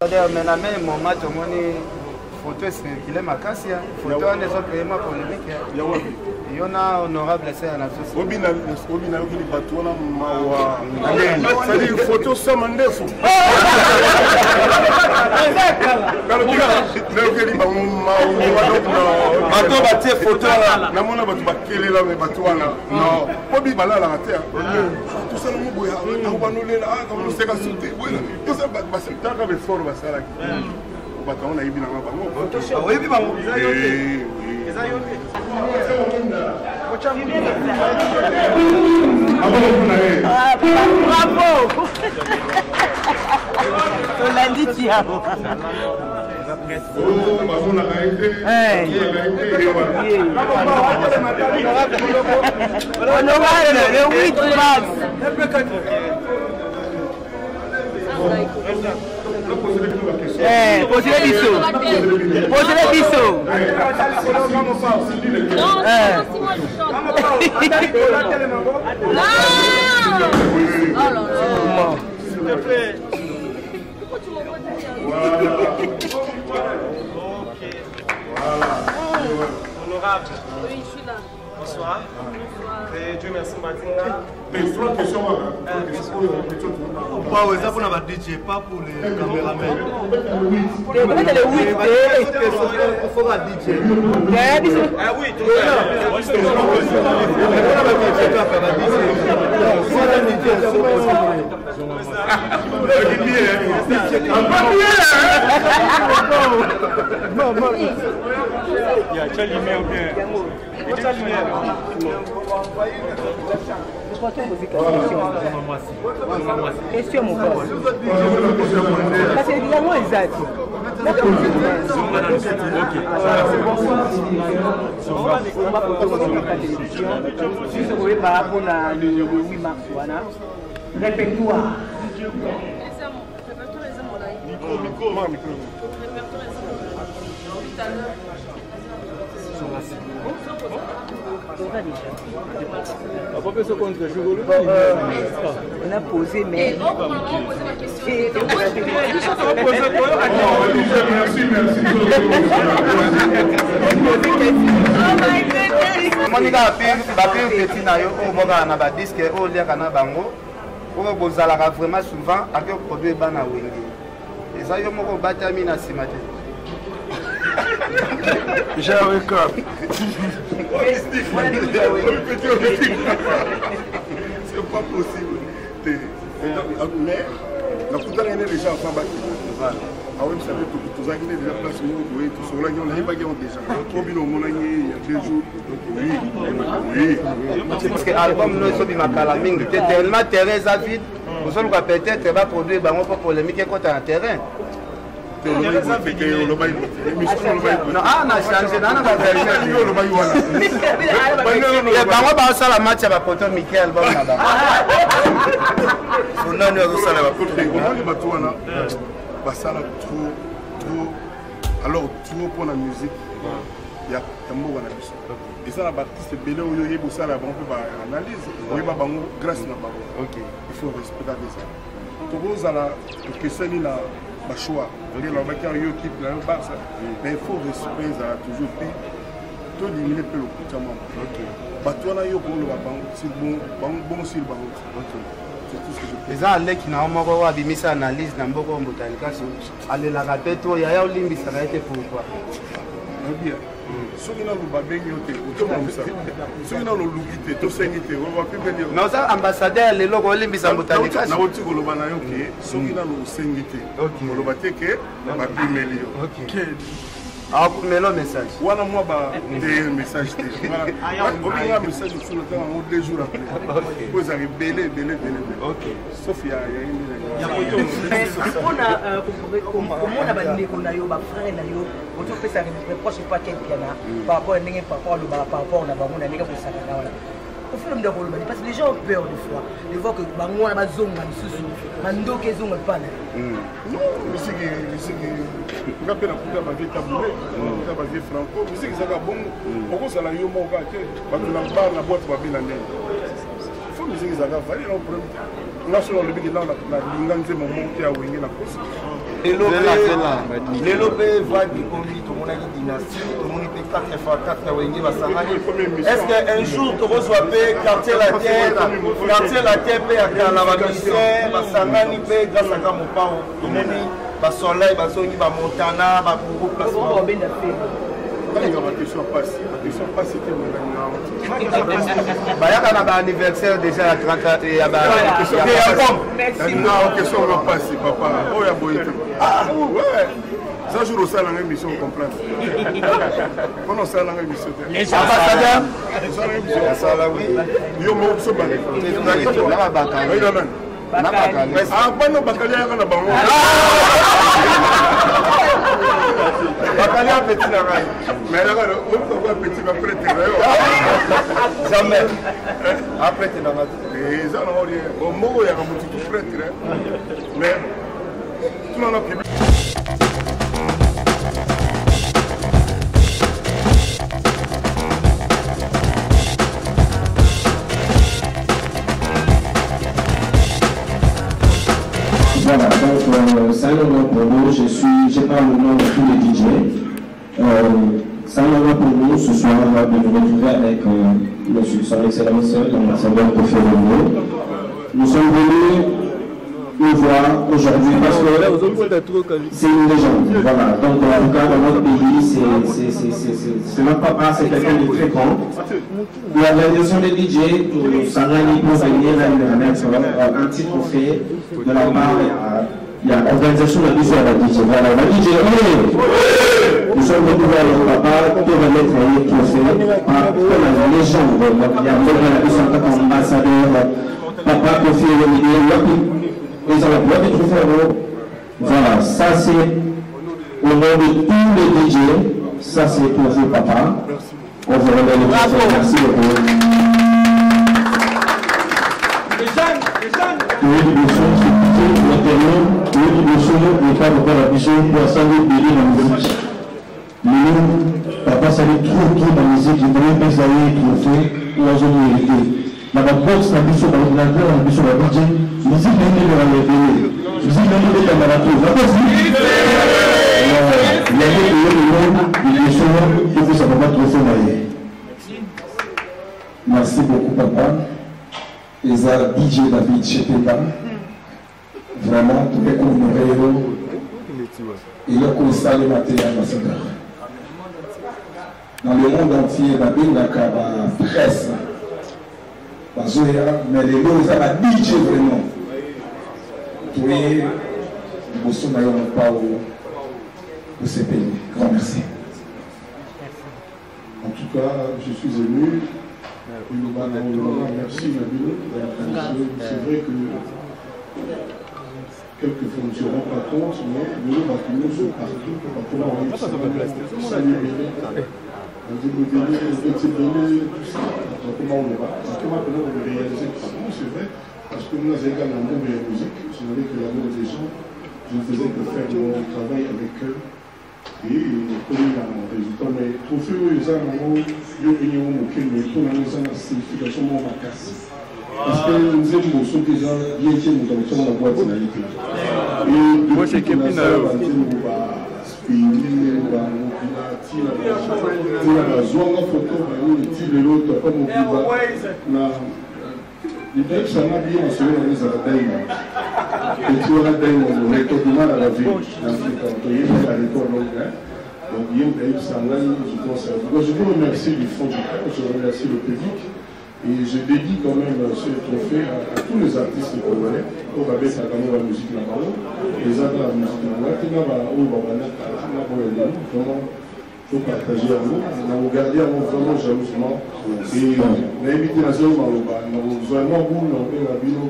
Mais la même moment, tu as photo qu'il est ma casse, photo on est autres éléments polémiques. Il y en a honorable c'est un associé. Obina qui batona mawa. C'est une photo sans mandefo. Quand tu as bato batie photo là, na mona bato bakele là mais bato wana. Non, obi bala la terre. Tout ça le muboya, on va nous là comme c'est ka sauter. Tout ça ba c'est ta ka fort ba ça là. Bato on a ibi na bango. Oui, oui, bango. Bravo. On l'a dit, Thiago. Honorable, le 8 mars. Posez les bisous. Posez les bisous. Non, c'est moi qui chante. Oh là là. S'il te plaît. Pourquoi tu m'envoies derrière? Ok. Voilà. Honorable. Oui, je suis là. Bonsoir. Et Dieu merci, Matinga. Mais trois questions. Pas ça pour la DJ, pas pour les caméramans. Peut-être le 8. Il faut la DJ. Ah oui, tout Question mon pote. Parce que évidemment exact. Par rapport à le 8 mars, répertoire. On a posé, mais. Vraiment souvent avec un produit bana wenge. Et ça, yo moko batami na simate. J'ai un cap. C'est pas possible. Mais la putain est déjà en bas. Ah oui, ça veut tout. Tous les déjà place où tout sur la gueule, on n'est pas déjà. Trop bien au mon année, il y a 2 jours. Oui. Parce que l'album nous sommes makala mingi. Tellement terrain ça vide. Vous savez peut-être va produire bango pour polémique quand un terrain. Non, ah, on a changé, on a pas ça la match à la photo Michael. Alors, trop pour la musique, il y a un mot dans la musique. Et ça, l'artiste Bélé, il y a ça, la banque analyse. Il y a grâce à la banque. Il faut respecter ça. Tout le monde a que ça, il a un choix. Il y a un équipe, il y a un Barça. Mais il faut respecter ça toujours. Tout diminuer le coup de main. Toi, il y a un bon, c'est bon, c'est bon. Les gens qui n'ont pas mis ça analyse dans beaucoup de botaniques, allez la répéter, il y a un limbe, ça va être pourquoi. Bien. Ceux qui n'ont pas bien ceux qui n'ont pas l'ouïe, tout ça, on va plus venir. Non, ça, ambassadeur, les logos limbe, ça botanique. Ceux qui n'ont pas l'ouïe, on va dire que on va plus meilleur. Ah, mais le message. Voilà, moi, des messages. On a un message sur le temps, on 2 jours après. Vous avez belé. Sauf il y a une. Comment on a banni qu'on a eu ma frère, on peut faire une reproche pas quel piano par rapport à n'importe par rapport à mon ami pour ça. Au film de Rolman, parce que les gens ont peur des fois. Ils voient que Bango a ma zone, Mando qui est zone pas. Non, mais c'est que. On a fait la coupe à vie taboulée, on a vie franco, mais c'est que ça va bon. Pourquoi ça l'a eu mon gars? Parce que la boîte va bien l'année. Il faut musique ezalaka vali na problème te nga solo olobi kela nalinga nzembo moko te ya wenge na kosi lelo mpe vague ekomi tomonaki dynastie tomoni mpe 4x4 ya wenge basangani est ce que un jour tokozwa mpe quartier latin mpe ya kala bamusicien basangani mpe grâce aka mopao tomoni basoleil bazongi bamontana baburu placement bayaka na baanniversaire déjà ya 30 ya question nga pasi papa oyo aboye te ça jour osalanga émission comprendre mpona osalanga émission te yo moko biso bano bakali ayaka na bango bakali apeti na ngai mais nakana okoko apeti baprete na yo jamais aprete na ngai eza nango lie moko oyaka motutu pretre mais tunana public Voilà, donc c'est un honneur pour nous, je parle au nom de tous les DJ. C'est un honneur pour nous ce soir de nous retrouver avec son excellence, l'ambassadeur Kofi Olomide. Nous sommes venus nous voir aujourd'hui parce que c'est une légende. Voilà, donc en tout cas dans notre pays, c'est notre papa, c'est quelqu'un de très grand. L'organisation des DJ, Sarani pour venir mettre un petit trophée de la part, il y a l'organisation de la DJ. Voilà, la DJ, nous sommes venus voir le papa pour remettre un trophée par la légende. Il y a un ambassadeur, papa Kofi Olomide. Ils ont la de trophée. Voilà, ça c'est au nom de tous les DJ, ça c'est pour vous papa. On vous remet le trophée. Merci beaucoup. Oui, le son, c'est petit, l'intérieur, oui, le son, n'est pas encore la vision pour saluer Billy dans la musique. Nous, papa salue trop dans la musique, il voulait pas saluer le trophée ou la zone héritée. La box, la mission, l'ordinateur, la mission, la DJ, musique n'est pas la révélée. Musique n'est pas la révélée. La box, il y a des monde, il est souvent, il faut que ça ne va pas trop faire. Merci beaucoup, papa. Et ça, DJ David Chepeka. Vraiment, tout est honoré. Il a constaté le matériel ambassadeur. Dans le monde entier, il y a la presse. Mais les mots, ils ont la DJ vraiment. Pour vous soumettre pas au CPI. Grand merci. En tout cas, je suis ému. Merci Nabil. C'est vrai que quelques fois on ne se rend pas compte, mais nous sont partout. Comment on va? Comment on va réaliser ça? C'est vrai, parce que nous avons également l'amour de la musique. Je savais que l'amour des gens, je ne faisais que faire mon travail avec eux. Et comme il y a un résultat, mais pour faire les gens, il y a une signification de ma casse. Parce que nous avons ceux qui ont bien été dans la boîte de la vie. Et moi, c'est quelqu'un qui a je vous remercie du fond du cœur, je remercie le public. Et je dédie quand même ce trophée à tous les artistes congolais pour avec la musique là-bas, les arts de la musique là-bas, vraiment, il faut partager à nous. On a regardé vraiment jalousement. Et on a invité la zone, on a vraiment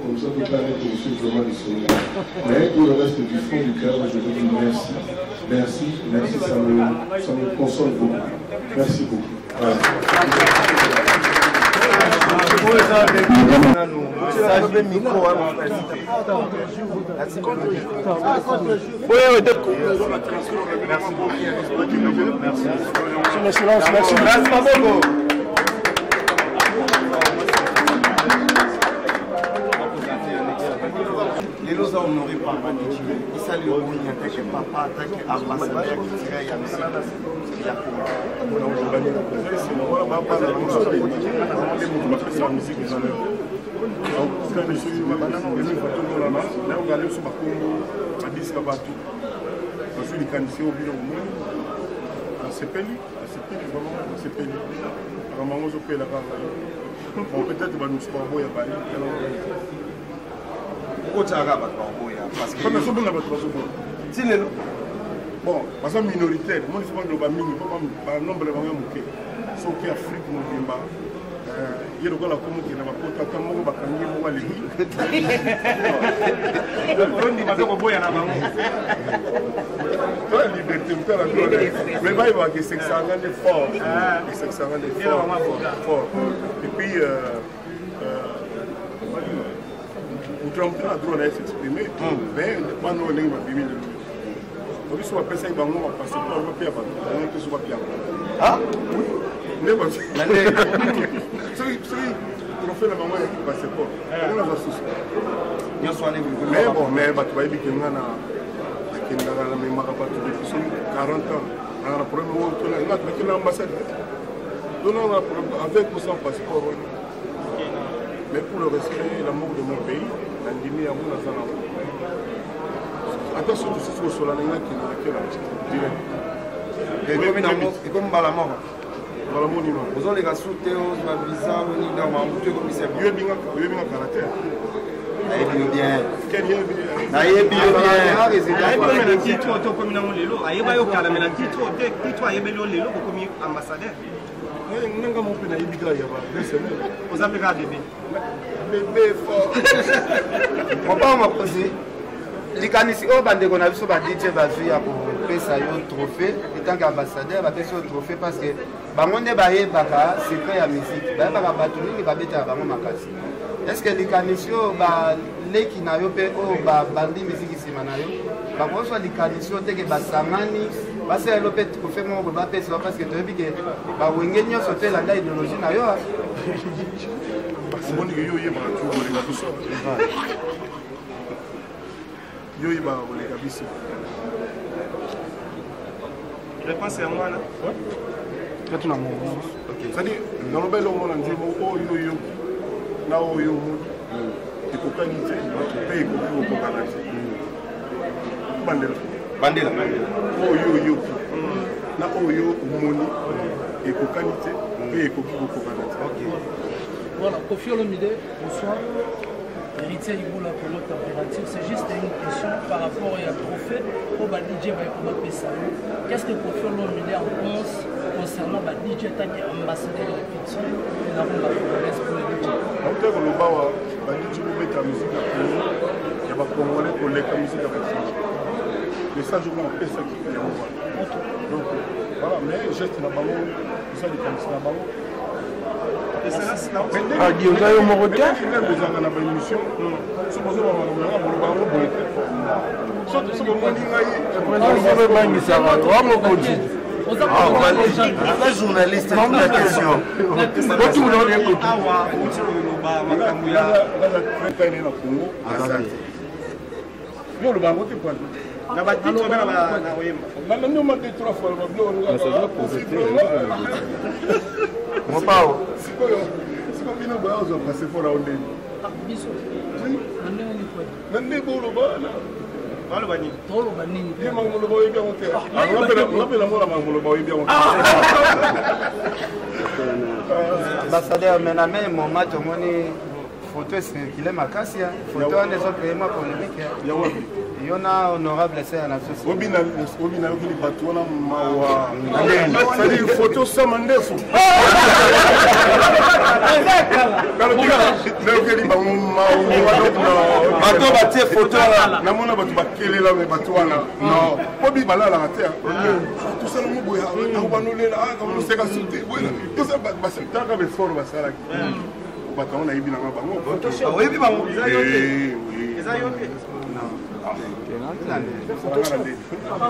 comme ça, tout à l'heure, aussi vraiment du soleil. Mais pour le reste du fond du cœur, je vous dis merci. Merci, merci, ça me console beaucoup. Merci beaucoup. Voilà. Les lots sont honorés par Bandit. Il s'allie au Bouin en tant que papa, en tant qu'ambassadeur qui tirait la musique. Il a peut-être nous bon, parce que minoritaire, moi je pense que le nombre de gens qui sont en Afrique, il y a des gens qui sont et puis vous trompez la droit de s'exprimer, mais pas nous les on soit passé dans mon passeport européen, on peut soit bien. Ah oui. Mais bon, celui fait la maman qui passeport. On a souci. Bien soigné. Mais bon, mais tu vas dire que on a la même pas depuis 40 ans. On a un problème on a l'ambassade. Donc on a un problème avec ou sans passeport. Mais pour le respect l'amour de mon pays, l'indemnité à mon azana. Attention, tout ce qui est sur la ligne qui est et comme Balamor. Vous avez les gars sous Théo, la visa, on y a un peu comme ça. Vous avez bien un caractère. Bien. likanisi oyo bandeko na biso badj bazwi ya kopesa yo trophée etant qu'ambassadeur bapesi yo trophée parce que bango nde bayebaka secret ya musique bayebaka bato mingi babetaka bango makasi. Est ce que likanisi oyo baleki na yo mpe oyo babandi musique nsima na yo bakozwa likanisi oyo teke basangani basala yo mpe trophée moko boye bapesa yo parce que toyebi ke bawenge nyonso to elanda idéologie na yo Yoiba les kabisi. Réponse à moi là. Quand tu n'as mon OK. C'est-à-dire dans le bel monde on dit oh yo na oh yo et pour qualité paye pour canaliser. Bandela. Oh yo na oh yo moni et pour qualité paye pour canaliser. OK. Voilà, Koffi Olomide, bonsoir. Héritier Iboula pour notre température, c'est juste une question par rapport à un trophée pour le DJ Baïkouma. Qu'est-ce que Koffi Olomide en pense concernant le DJ Tani ambassadeur de la fiction et la rumba congolaise pour le DJ? En tout cas, le DJ peut mettre la musique à Congo, il y a des Congolais qui ont la musique à Congo. Mais ça, je vois un peu ça qui fait donc voilà, mais geste na bango, ça dit comme ça na bango. Ah, Guillaume, vous mon regard? Journaliste, la question. Ambassadeur, mais na même moment, tu as photo circulée ma casse, photo en des autres pays polémiques. Il y en a honorable c'est à la société. C'est une photo sans mandefo.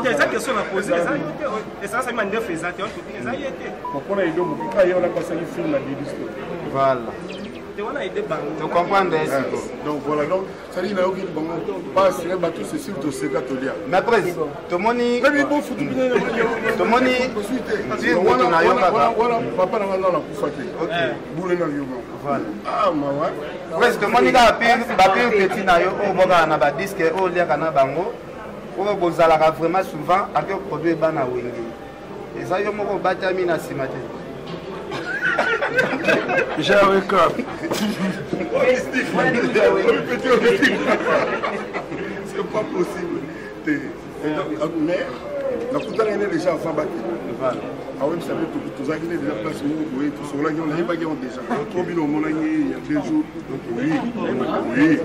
Eza question na poser eza et ça m'a ndé faisant eza yete. Pourquoi il doit beaucoup quand il y a la personne qui filme la vidéo. Voilà. Tu comprends? Donc voilà, donc ça dit que pas c'est un bateau, c'est sur le Sega Tolia. Mais après, tout le monde y... Tout le monde y... Papa n'a pas voilà. Ah, ma ouais. Tout le monde y a un petit naïo, on a un disque, on a un bango, on a vraiment souvent avec un produit bana wingi. Et ça, il y a un bâtiment à Simate. J'ai un corps. C'est pas possible. Mais la coutane est déjà en fin battu. Ah oui, vous savez, tous les déjà place où oui, tout cela, on n'a pas déjà. Au bureau, on a il y a 2 jours. Oui, oui.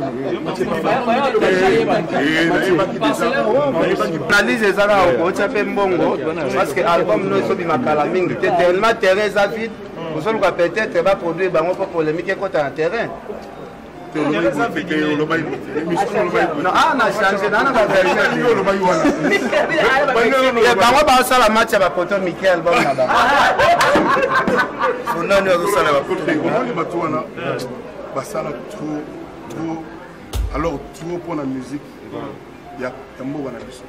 Analyse ça là, on tient pas mbongo parce que l'album nous est bien calamingue. Tellement terrain vide, vous savez peut-être va produire bango pour polémique quand un terrain. Non, ah, on a changé, on a version. On va ça la match avec Poto Michael. On a trop. Alors, trop pour la musique. Il y a un mot dans la musique.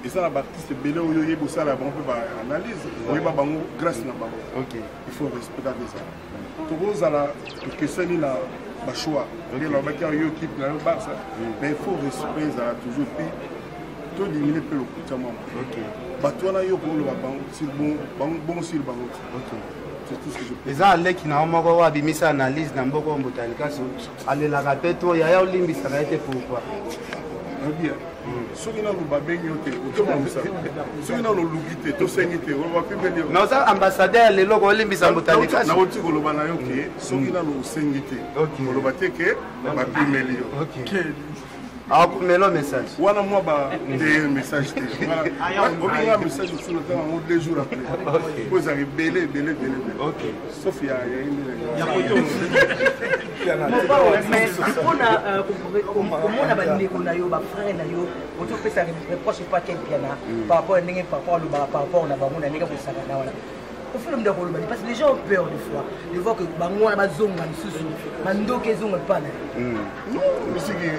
Et ça, l'artiste Bélé, il y a ça, on analyse. On y va grâce à la il faut respecter ça. Tout ça, la question est choix. Mais il faut respecter toujours. Tout diminuer le coup de moi. Toi, là, il y a bon sur le banc. C'est tout ce que je peux. Les gens qui n'ont pas mis ça analyse dans beaucoup de botaniques, allez la répéter, il y a un limite, ça va être pourquoi. Bien. Ceux qui n'ont pas baigné, ceux qui n'ont pas lugité, tout ça, on va plus venir. Non, ça, ambassadeur, les logos limite en botanique. Na oti ko loba na yo ke, ceux qui n'ont pas sengité. On loba te ke, ba plus melio. OK. Ah, mais le message. Voilà moi ba des messages. On a un message sur le temps, on 2 jours après. Vous avez belé. OK. Sauf il y a une. Mais comment on a bandé qu'on a eu ba frère na yo, on te fait ça reproche pas quel piana par rapport à n'importe par rapport on a ba mon nègre pour ça na wala. Au film de Rolobani, parce que les gens ont peur des fois de voir que Bango a bazong man susu, mando ke zong pas là. Non, mais c'est que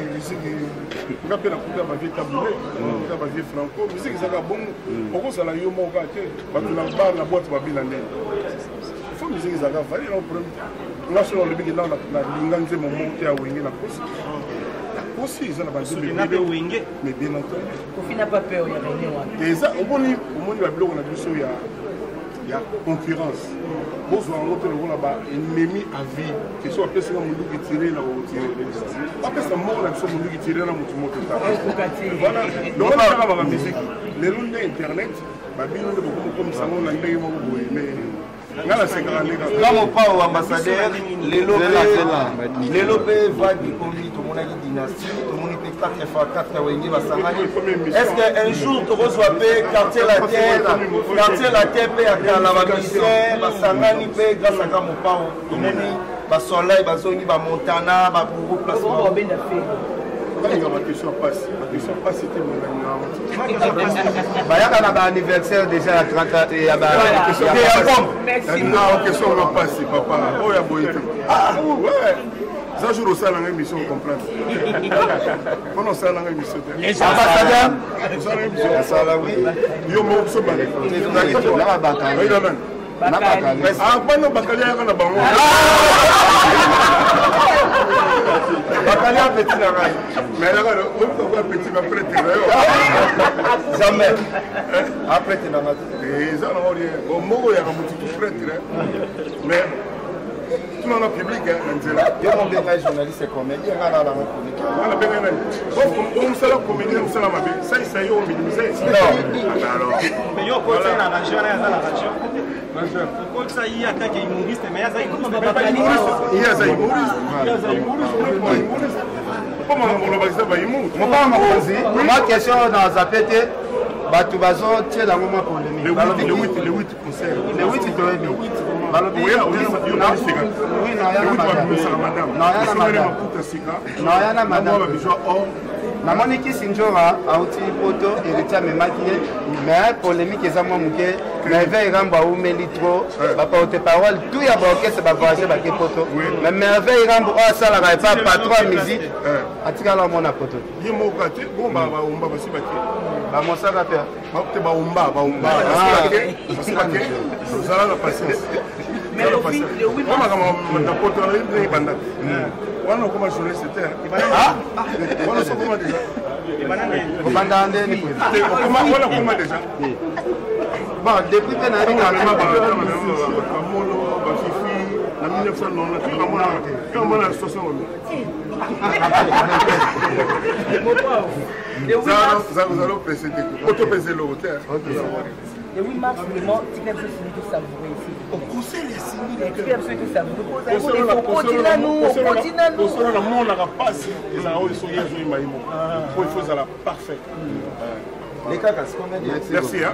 on appelle la coupe à vie taboulé, on va vie franco, mais c'est que ça va bon. Pourquoi ça la yo mo ga ke, ba na bar na boîte ba bilane. Il faut musique ça va faire au problème. Là sur le big dans la linganze mo monter à wingi la course. Aussi, ils ont la base mais bien entendu. Kofi n'a pas peur, il y a rien. Et ça, au moins la bloc on a vu ça il y a concurrence. Bon, on a là-bas, une mémie à vie. Que soit après, c'est un monde qui tire là où après, c'est un monde qui tire là où voilà. Donc, on a la musique. Les lunes d'Internet, comme ça, on a mais Comme pas au ambassadeur, les lobés voient du Covid, tout le monde a dit dynastie, tout le monde était 4 Est-ce qu'un jour, tu reçois quartier la terre, la misère, Basangani, grâce à Kamopao, tout le monde, Soleil, Bazoni, Montana, Babourou, placement. Ma question passe. Ma question passe, c'était mon il y a un anniversaire déjà à 30 ans. Merci. Non, question va passer, papa. Oh, il y a beau. Ah, ouais. Ça joue au salon dans l'émission, on comprend. On a ça dans l'émission. Les ambassadeurs. Ça là, oui. Il y a un peu de temps. Ah, pas non, Bakalia, on a bon. Bakalia, petit travail. Mais là, on va petit après tes jamais. Après tes nanas. Et ça, on dit, au mot, il y a un petit prêtre. Mais tout le monde public, il y a un journaliste et comédien. On s'est là, comédien, on s'est là, ça, il y a un minimisé. Mais il y a un côté dans la région, pourquoi ça y est attaque humoriste, mais il y a ça humoriste. Comment on va dire ça humoriste? Moi, question dans Zapete, Batubazo, tiens dans le moment pour le le 8 concert. Le 8 est oui. Oui, non, il y a madame. namoniki sinjora auti poto héritier amemaki ye mais polémique eza mwa moke merveille irambo aumeli trop baporte parole tout ya baorchestre bavoyage bake poto mais merveille irambo oyo asalaka epa patron ya musique atikala omona poto ye moko ate bon baomba basi bake bamosaka te te baomba basibake ozala na patience makambo poto ndenge ebandaka wana okoma journaliste te wana sokoma deja obanda ndeni wana okoma deja bon depuis mpe bamolo bafifi na 1990 kamona situation ozala opese te otopese loko te Le 8 mars, vraiment, tu peux absolument tout savourer ici. Au conseil, il y a signé. Tu peux absolument tout savourer. On continue à nous. On a mon passe. Il faut ça parfait. Les caca, c'est combien de merci, merci. Bon,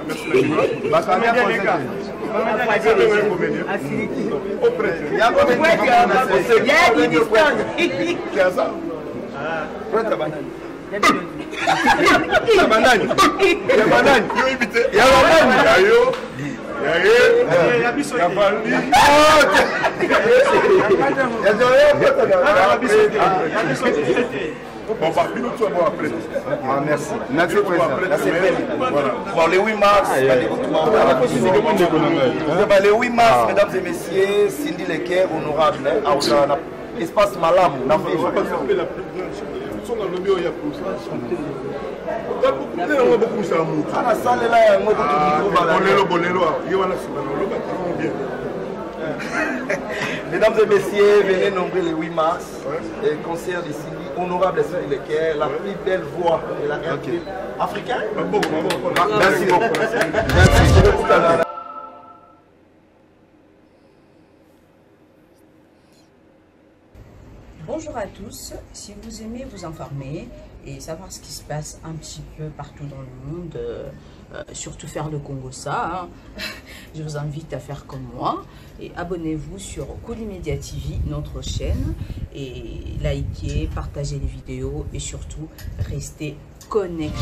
merci. Merci, Bon, le 8 mars, le 8 mars, mesdames et messieurs, Cindy Leker, honorable, espace Malam, mesdames et messieurs, venez nombrer le 8 mars, et concert de Cindy, honorable Cindy Leker, la plus belle voix de la RP africaine. Merci beaucoup. Merci. Bonjour à tous, si vous aimez vous informer et savoir ce qui se passe un petit peu partout dans le monde, surtout faire le Congo ça, je vous invite à faire comme moi et abonnez-vous sur Kolimedia TV, notre chaîne, et likez, partagez les vidéos et surtout restez connectés.